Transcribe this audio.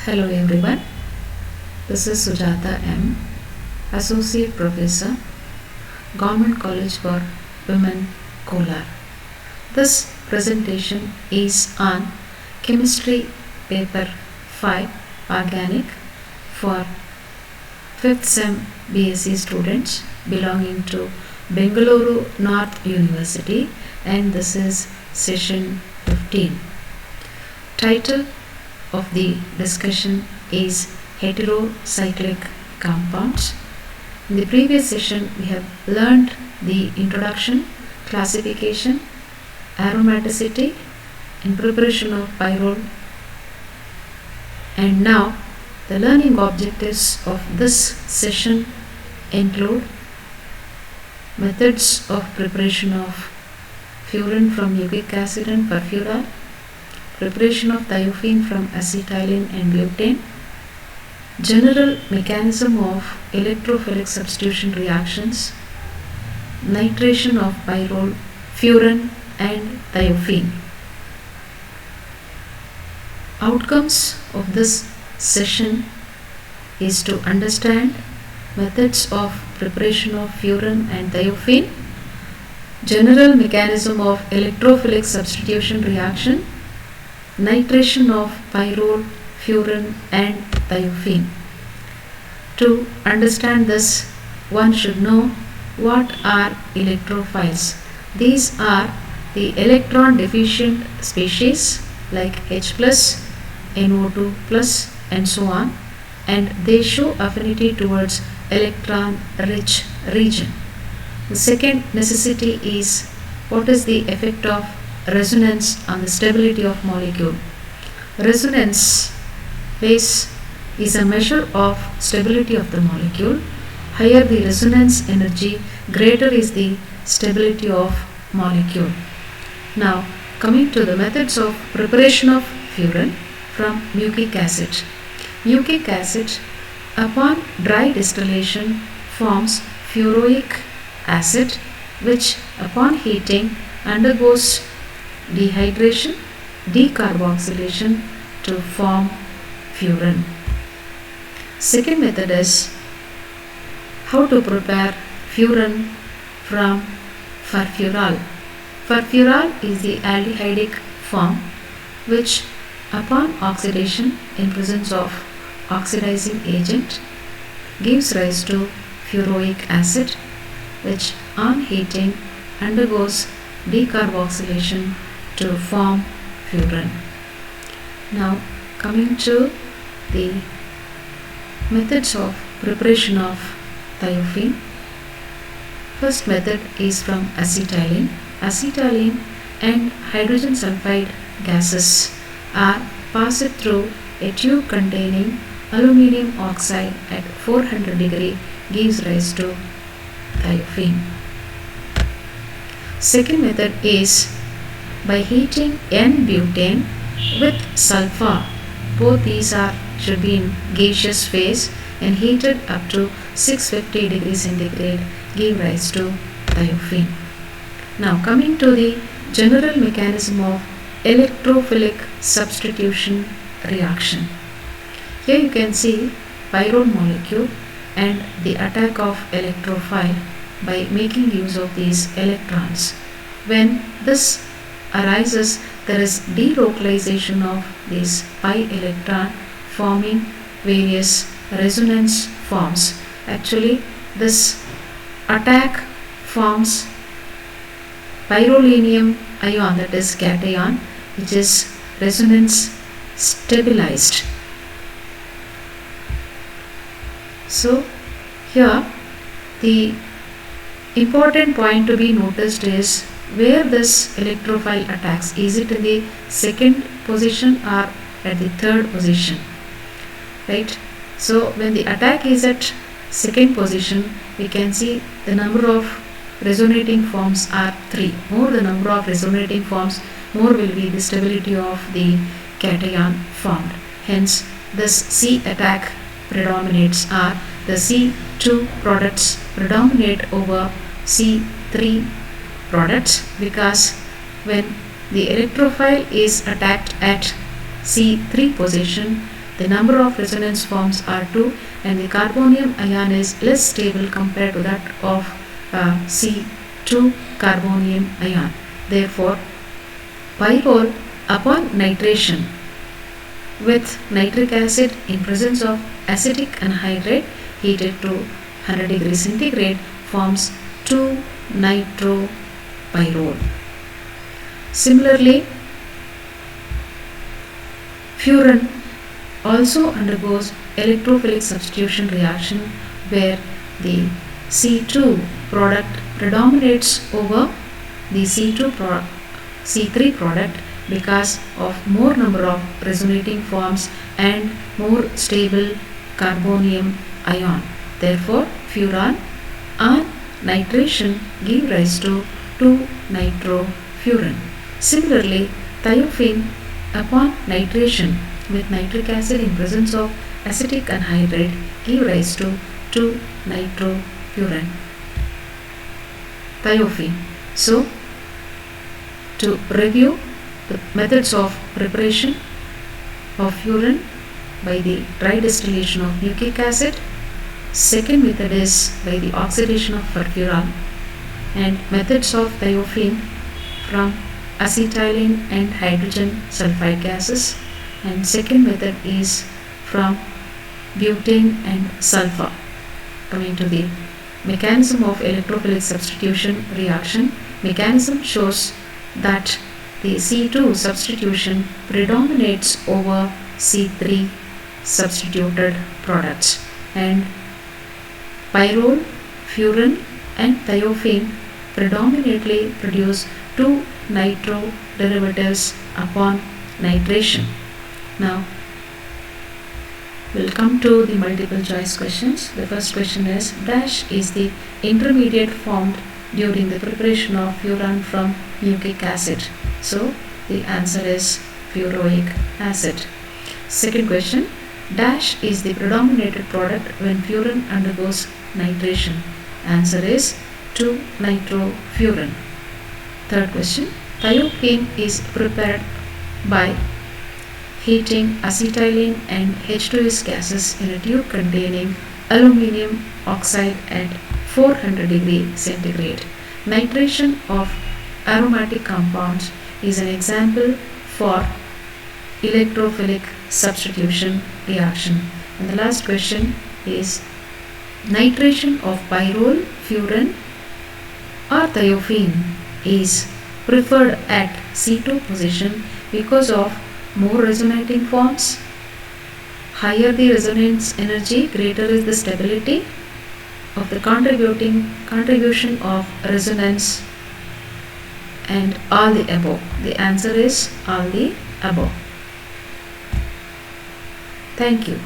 Hello everyone, this is Sujata M, Associate Professor, Government College for Women, Kolar. This presentation is on Chemistry Paper 5 Organic for 5th SEM BSc students belonging to Bengaluru North University, and this is session 15. Title of the discussion is heterocyclic compounds. In the previous session we have learned the introduction, classification, aromaticity and preparation of pyrrole, and now the learning objectives of this session include methods of preparation of furan from nucleic acid and furfural, preparation of thiophene from acetylene and butane, general mechanism of electrophilic substitution reactions, nitration of pyrrole, furan and thiophene. Outcomes of this session is to understand methods of preparation of furan and thiophene, general mechanism of electrophilic substitution reaction, nitration of pyrrole, furan and thiophene. To understand this, one should know what are electrophiles. These are the electron deficient species like H+, NO2+, and so on, and they show affinity towards electron rich region. The second necessity is what is the effect of resonance on the stability of molecule. Resonance base is a measure of stability of the molecule. Higher the resonance energy, greater is the stability of molecule. Now coming to the methods of preparation of furan from mucic acid. Mucic acid upon dry distillation forms furoic acid, which upon heating undergoes dehydration, decarboxylation to form furan. Second method is how to prepare furan from furfural. Furfural is the aldehydic form which upon oxidation in presence of oxidizing agent gives rise to furoic acid, which on heating undergoes decarboxylation to form furan. Now coming to the methods of preparation of thiophene. First method is from acetylene. Acetylene and hydrogen sulfide gases are passed through a tube containing aluminium oxide at 400 degree gives rise to thiophene. Second method is by heating N-butane with sulfur. Both these should be in gaseous phase and heated up to 650 degrees centigrade give rise to thiophene. Now coming to the general mechanism of electrophilic substitution reaction. Here you can see pyrrole molecule and the attack of electrophile by making use of these electrons. When this arises, there is delocalization of this pi electron forming various resonance forms. Actually, this attack forms pyrrolinium ion, that is cation, which is resonance stabilized. So here the important point to be noticed is where this electrophile attacks. Is it in the second position or at the third position? Right? So when the attack is at second position, we can see the number of resonating forms are 3. More the number of resonating forms, more will be the stability of the cation formed. Hence this C attack predominates, or the C2 products predominate over C3 products, because when the electrophile is attacked at C3 position, The number of resonance forms are 2, and the carbonium ion is less stable compared to that of C2 carbonium ion. Therefore, pyrrole upon nitration with nitric acid in presence of acetic anhydride heated to 100 degrees centigrade forms 2-nitropyrrole. Similarly, furan also undergoes electrophilic substitution reaction where the C2 product predominates over the C3 product because of more number of resonating forms and more stable carbonium ion. Therefore, furan on nitration give rise to 2-nitrofuran. Similarly, thiophene upon nitration with nitric acid in presence of acetic anhydride give rise to 2-nitrofuran. Thiophene. So, to review the methods of preparation of furan by the dry distillation of nucleic acid. Second method is by the oxidation of furfuran, and methods of thiophene from acetylene and hydrogen sulfide gases, and second method is from butane and sulfur. Coming to the mechanism of electrophilic substitution reaction, mechanism shows that the C2 substitution predominates over C3 substituted products, and pyrrole, furan and thiophene predominantly produce 2-nitro derivatives upon nitration. Now, we'll come to the multiple choice questions. The first question is, dash is the intermediate formed during the preparation of furan from nucleic acid. So, the answer is furoic acid. Second question, dash is the predominated product when furan undergoes nitration. Answer is 2-nitrofuran. Third question, thiophene is prepared by heating acetylene and H2S gases in a tube containing aluminium oxide at 400 degree centigrade. Nitration of aromatic compounds is an example for electrophilic substitution reaction. And the last question is, nitration of pyrrole, furan or thiophene is preferred at C2 position because of more resonating forms. Higher the resonance energy, greater is the stability of the contribution of resonance, and all the above. The answer is all the above. Thank you.